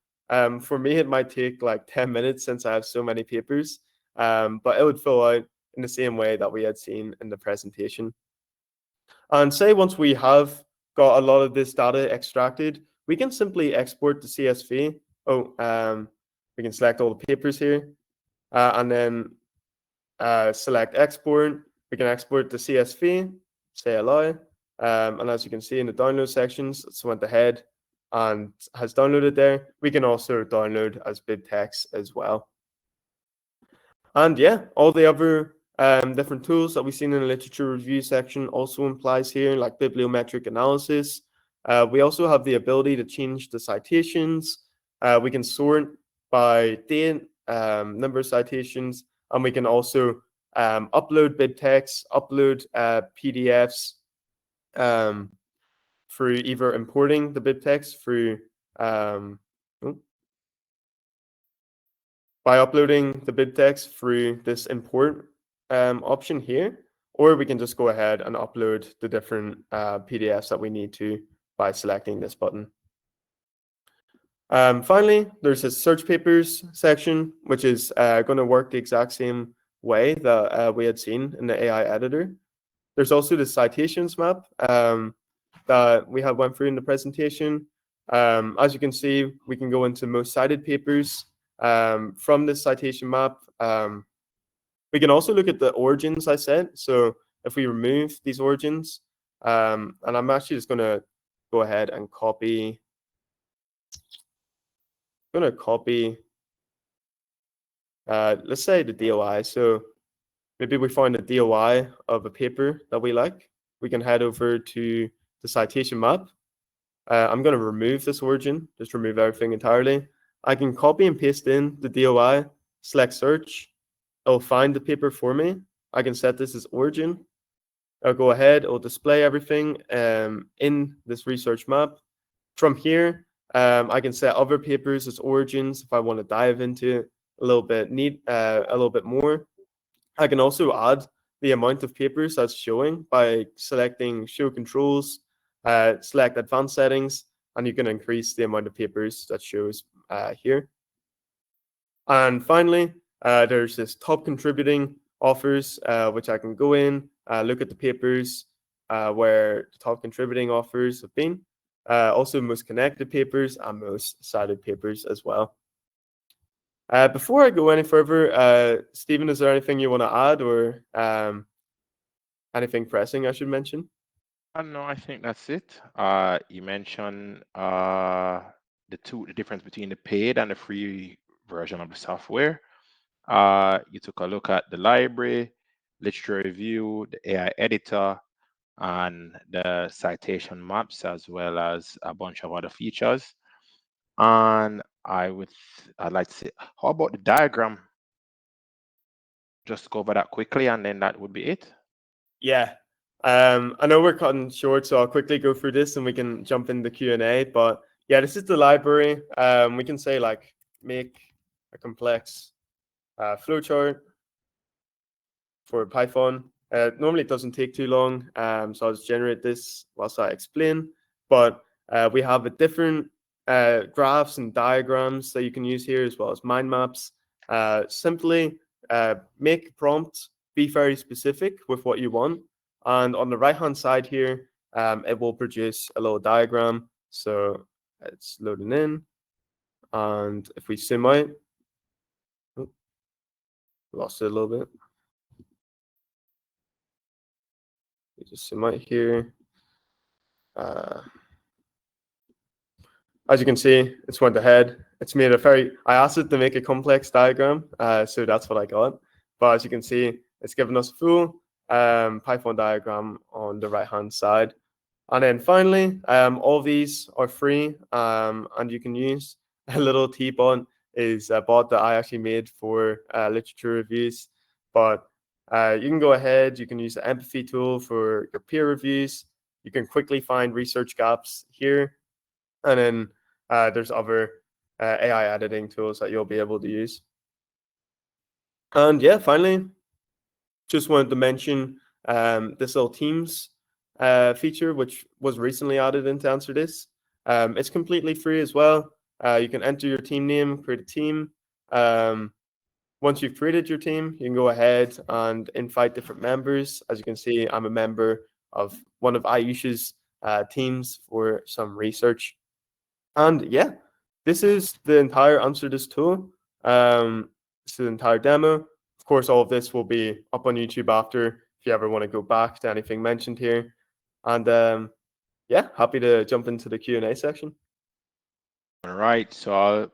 For me, it might take like 10 minutes since I have so many papers, but it would fill out in the same way that we had seen in the presentation. And say once we have got a lot of this data extracted, we can simply export the CSV. We can select all the papers here and then select export. We can export the CSV, say allow. And as you can see in the download sections, it's went ahead and has downloaded there. We can also download as BibTeX as well. And yeah, all the other different tools that we've seen in the literature review section also implies here, like bibliometric analysis. We also have the ability to change the citations. We can sort by date, number of citations, and we can also upload BibTeX, upload PDFs through either importing the BibTeX through by uploading the BibTeX through this import option here, or we can just go ahead and upload the different PDFs that we need to by selecting this button. Finally, there's a search papers section, which is going to work the exact same way that we had seen in the AI editor. There's also the citations map that we have went through in the presentation. As you can see, we can go into most cited papers from this citation map. We can also look at the origins I said. So if we remove these origins, and I'm actually just going to go ahead and copy. I'm going to copy, let's say the DOI. So maybe we find a DOI of a paper that we like. We can head over to the citation map. I'm going to remove this origin, just remove everything entirely. I can copy and paste in the DOI, select search. It'll find the paper for me. I can set this as origin. I'll go ahead, it'll display everything in this research map. From here, I can set other papers as origins if I want to dive into it a little bit more. I can also add the amount of papers that's showing by selecting show controls, select advanced settings, and you can increase the amount of papers that shows here. And finally, there's this top contributing authors, which I can go in, look at the papers where the top contributing authors have been, also most connected papers and most cited papers as well. Before I go any further, Stephen, is there anything you want to add or anything pressing I should mention? No, I think that's it. You mentioned the difference between the paid and the free version of the software. You took a look at the library, literature review, the AI editor, and the citation maps, as well as a bunch of other features. And I'd like to say, how about the diagram? Just go over that quickly, and then that would be it. Yeah. I know we're cutting short, so I'll quickly go through this and we can jump in the Q&A. But yeah, this is the library. We can say like make a complex flowchart for Python. Normally it doesn't take too long, so I'll just generate this whilst I explain. But we have a different graphs and diagrams that you can use here, as well as mind maps. Simply make a prompt, be very specific with what you want. And on the right-hand side here, it will produce a little diagram. So it's loading in. And if we zoom out, lost it a little bit. We just zoom out here. As you can see, it's went ahead. It's made I asked it to make a complex diagram, so that's what I got. But as you can see, it's given us a full Python diagram on the right-hand side. And then finally, all of these are free, and you can use a little T-bot is a bot that I actually made for literature reviews. But you can go ahead, you can use the empathy tool for your peer reviews. You can quickly find research gaps here. And then there's other AI editing tools that you'll be able to use. And yeah, finally, just wanted to mention this little Teams feature, which was recently added into AnswerThis. It's completely free as well. You can enter your team name, create a team. Once you've created your team, you can go ahead and invite different members. As you can see, I'm a member of one of Ayush's teams for some research. And yeah, this is the entire AnswerThis tool. This is the entire demo. Of course, all of this will be up on YouTube after if you ever want to go back to anything mentioned here. And yeah, happy to jump into the Q&A section. All right, so I'll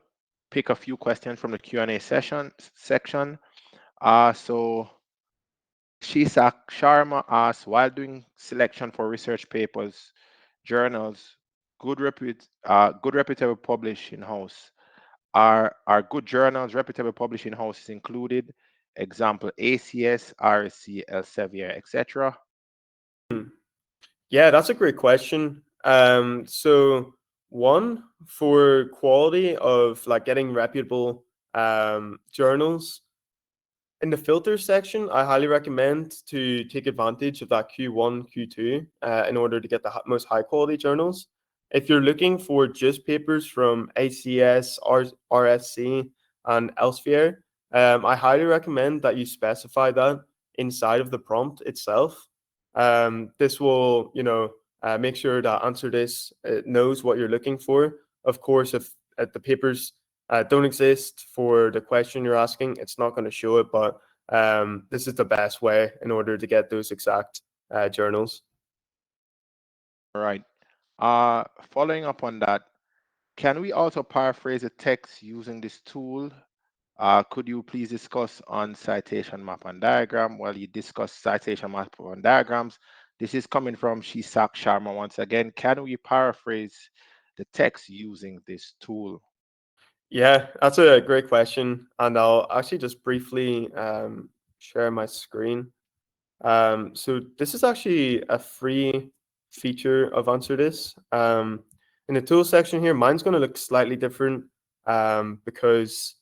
pick a few questions from the Q&A section. So Shisak Sharma asks, while doing selection for research papers, journals, good reputable publishing house, are good journals, reputable publishing houses included? Example, ACS, RSC, Elsevier, etc. Yeah, that's a great question. So one, for quality of like getting reputable journals, in the filter section, I highly recommend to take advantage of that Q1, Q2 in order to get the most high quality journals. If you're looking for just papers from ACS, RSC, and Elsevier, I highly recommend that you specify that inside of the prompt itself. This will, make sure that AnswerThis knows what you're looking for. Of course, if the papers don't exist for the question you're asking, it's not going to show it, but this is the best way in order to get those exact journals. All right. Following up on that, can we also paraphrase a text using this tool? Could you please discuss on citation map and diagram? Well, you discussed citation map and diagrams. This is coming from Shisak Sharma once again. Can we paraphrase the text using this tool? Yeah, that's a great question. And I'll actually just briefly share my screen. So this is actually a free feature of AnswerThis. In the tools section here, mine's going to look slightly different because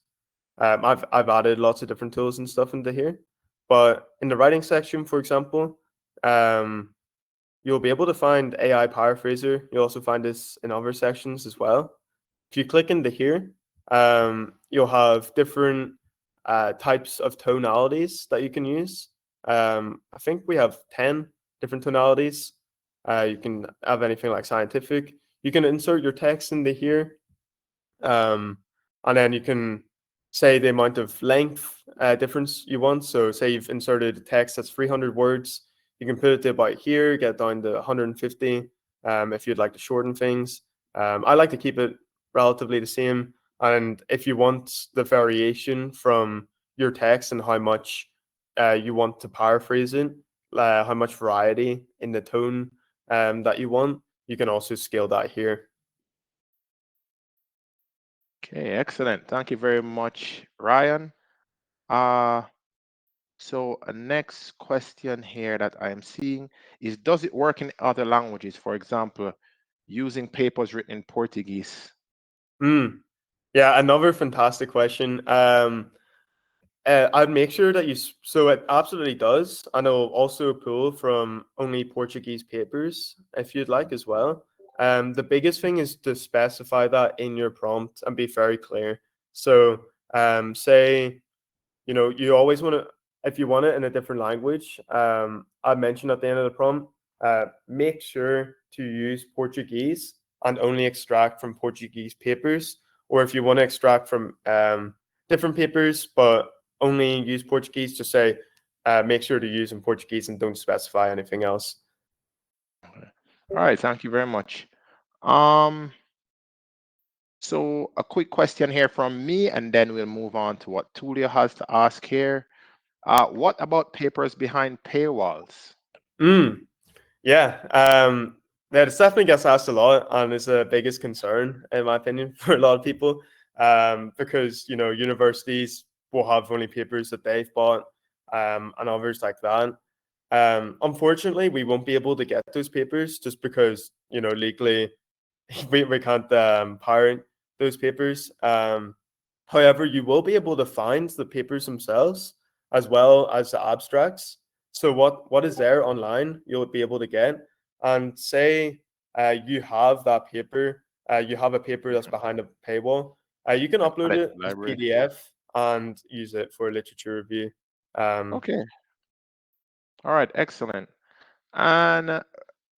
I've added lots of different tools and stuff into here. But in the writing section, for example, you'll be able to find AI Paraphraser. You'll also find this in other sections as well. If you click into here, you'll have different types of tonalities that you can use. I think we have 10 different tonalities. You can have anything like scientific. You can insert your text into here. And then you can say the amount of length difference you want. So say you've inserted a text that's 300 words. You can put it to about here, get down to 150 if you'd like to shorten things. I like to keep it relatively the same. And if you want the variation from your text and how much you want to paraphrase it, how much variety in the tone that you want, you can also scale that here. Okay, excellent. Thank you very much, Ryan. So a next question here that I am seeing is, does it work in other languages? For example, using papers written in Portuguese. Yeah, another fantastic question. I'd make sure that so it absolutely does, and it'll also pull from only Portuguese papers if you'd like as well. The biggest thing is to specify that in your prompt and be very clear. So, say, you always want to, if you want it in a different language, I mentioned at the end of the prompt, make sure to use Portuguese and only extract from Portuguese papers. Or if you want to extract from different papers, but only use Portuguese, just say, make sure to use in Portuguese and don't specify anything else. Okay. All right, thank you very much. Um, so a quick question here from me, and then we'll move on to what Tulio has to ask here. What about papers behind paywalls? Yeah, that definitely gets asked a lot, and is the biggest concern, in my opinion, for a lot of people, because universities will have only papers that they've bought, and others like that. Unfortunately, we won't be able to get those papers just because legally we can't pirate those papers. However, you will be able to find the papers themselves as well as the abstracts. So what is there online, you'll be able to get. And say you have that paper, you have a paper that's behind a paywall, you can Add upload it it to the as library. PDF and use it for literature review. Okay. All right, excellent. And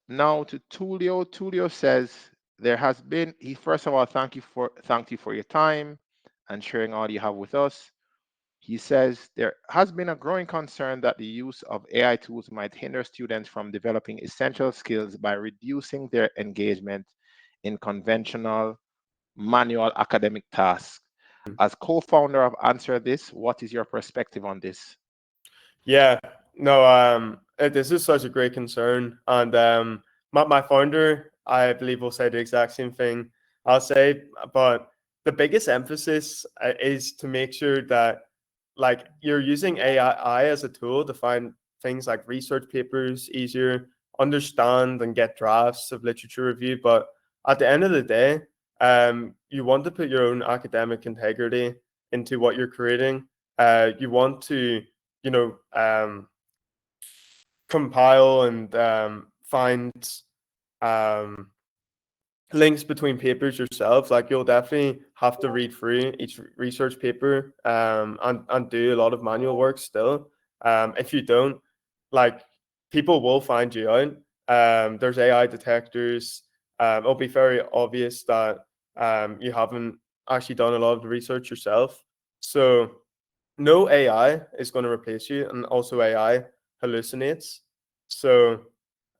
now to Tulio. Tulio says there has been, he first of all thank you for your time and sharing all you have with us. He says there has been a growing concern that the use of AI tools might hinder students from developing essential skills by reducing their engagement in conventional manual academic tasks. As co-founder of AnswerThis, what is your perspective on this? Yeah, no, this is such a great concern, and my founder, I believe, will say the exact same thing I'll say, but the biggest emphasis is to make sure that like you're using AI as a tool to find things like research papers easier, understand and get drafts of literature review, but at the end of the day, you want to put your own academic integrity into what you're creating. You want to you know, compile and find um, links between papers yourself. Like you'll definitely have to read through each research paper and do a lot of manual work still. If you don't, like people will find you out. There's AI detectors. It'll be very obvious that you haven't actually done a lot of the research yourself. So no AI is going to replace you, and also AI hallucinates. So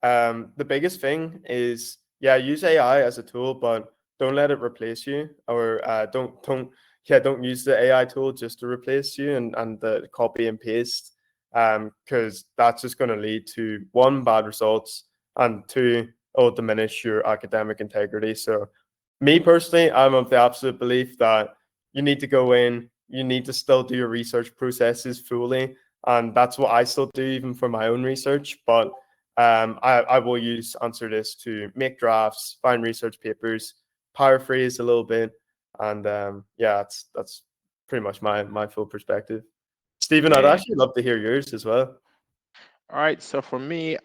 the biggest thing is, yeah, use AI as a tool, but don't let it replace you, or don't use the AI tool just to replace you and the copy and paste, because that's just going to lead to one, bad results, and two, it'll diminish your academic integrity. So me personally, I'm of the absolute belief that you need to go in, you need to still do your research processes fully. And that's what I still do, even for my own research. But I will use AnswerThis to make drafts, find research papers, paraphrase a little bit. And yeah, that's pretty much my full perspective. Stephen, I'd Yeah. actually love to hear yours as well. All right. So for me,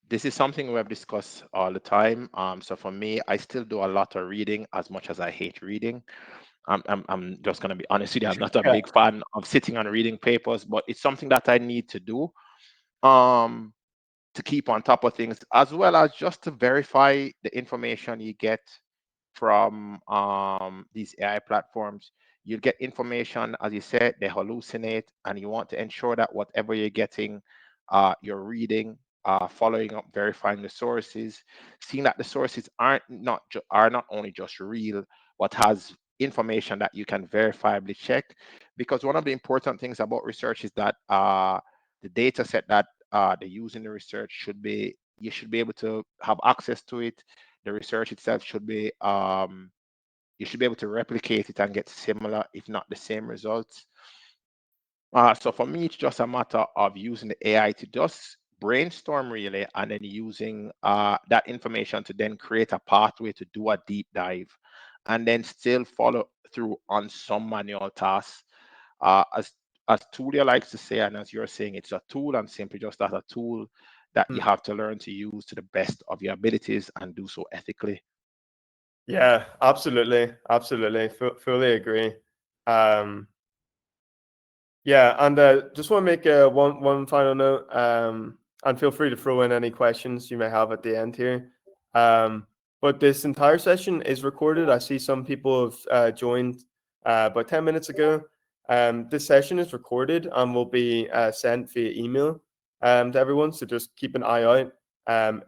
this is something we have discussed all the time. So for me, I still do a lot of reading as much as I hate reading. I'm just gonna be honest with you. I'm not a Yeah. big fan of sitting and reading papers, but it's something that I need to do. Um, to keep on top of things, as well as just to verify the information you get from these AI platforms. You get information, as you said, they hallucinate, and you want to ensure that whatever you're getting, you're reading, following up, verifying the sources, seeing that the sources are not only just real, but has information that you can verifiably check. Because one of the important things about research is that the data set that they use in the research should be you should be able to have access to it. The research itself should be you should be able to replicate it and get similar, if not the same results. So for me, it's just a matter of using the AI to just brainstorm really, and then using that information to then create a pathway to do a deep dive, and then still follow through on some manual tasks. As Tulia likes to say, and as you're saying, it's a tool, and simply just as a tool that you Mm. have to learn to use to the best of your abilities and do so ethically. Yeah, absolutely. Absolutely. Fully agree. Um, Yeah, and just want to make one final note, and feel free to throw in any questions you may have at the end here. But this entire session is recorded. I see some people have joined about 10 minutes ago. This session is recorded and will be sent via email to everyone. So just keep an eye out.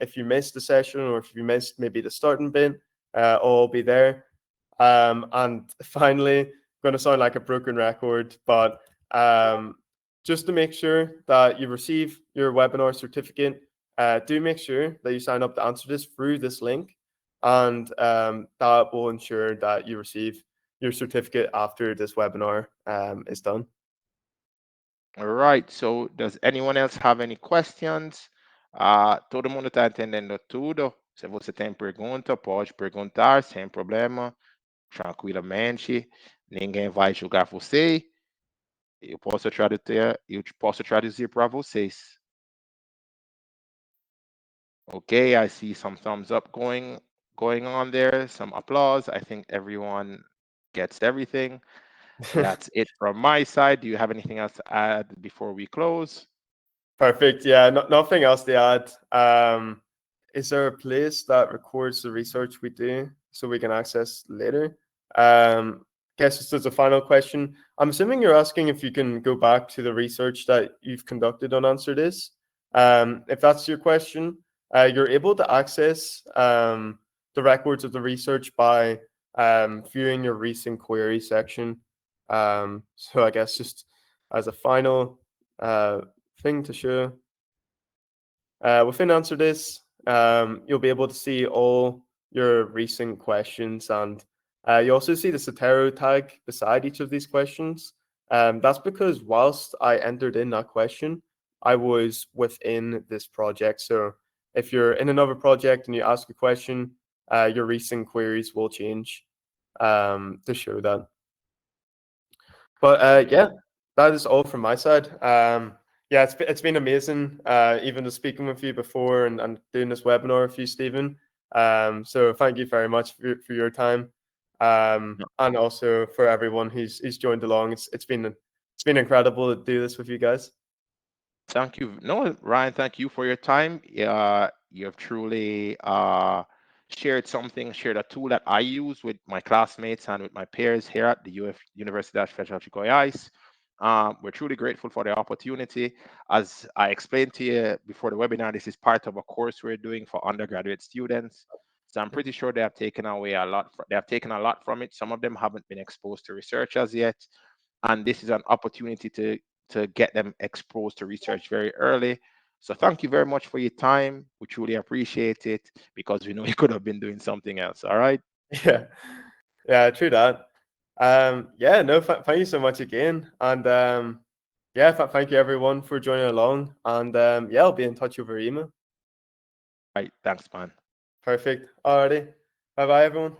If you missed the session, or if you missed maybe the starting bit, I'll be there. And finally, going to sound like a broken record, but um, just to make sure that you receive your webinar certificate, do make sure that you sign up to AnswerThis through this link, and that will ensure that you receive your certificate after this webinar is done. All right. So does anyone else have any questions? Todo mundo está entendendo tudo? Se você tem pergunta, pode perguntar sem problema, tranquilamente. Ninguém vai julgar você. Eu posso traduzir para vocês. Okay, I see some thumbs up going on there, some applause. I think everyone gets everything. That's it from my side. Do you have anything else to add before we close? Perfect. Yeah, nothing else to add. Is there a place that records the research we do so we can access later? Guess this is a final question. I'm assuming you're asking if you can go back to the research that you've conducted on AnswerThis. If that's your question, you're able to access the records of the research by viewing your recent query section. So I guess just as a final thing to show. Within AnswerThis, you'll be able to see all your recent questions, and you also see the Cetero tag beside each of these questions. That's because whilst I entered in that question, I was within this project. So if you're in another project and you ask a question, your recent queries will change to show that. But yeah, that is all from my side. Yeah, it's been amazing, even just speaking with you before and doing this webinar with you, Stephen. So thank you very much for your time, and also for everyone who's joined along. It's been incredible to do this with you guys. Thank you. No, Ryan, thank you for your time. You have truly shared a tool that I use with my classmates and with my peers here at the Universidade Federal de Goiás. We're truly grateful for the opportunity. As I explained to you before the webinar, this is part of a course we're doing for undergraduate students. So I'm pretty sure they have taken away a lot. They have taken a lot from it. Some of them haven't been exposed to research as yet, and this is an opportunity to get them exposed to research very early. So thank you very much for your time. We truly appreciate it because we know you could have been doing something else. All right. Yeah, yeah, true that. Yeah, no, thank you so much again, and yeah, thank you everyone for joining along, and yeah, I'll be in touch over email. All right. Thanks, man. Perfect. Alrighty. Bye bye, everyone.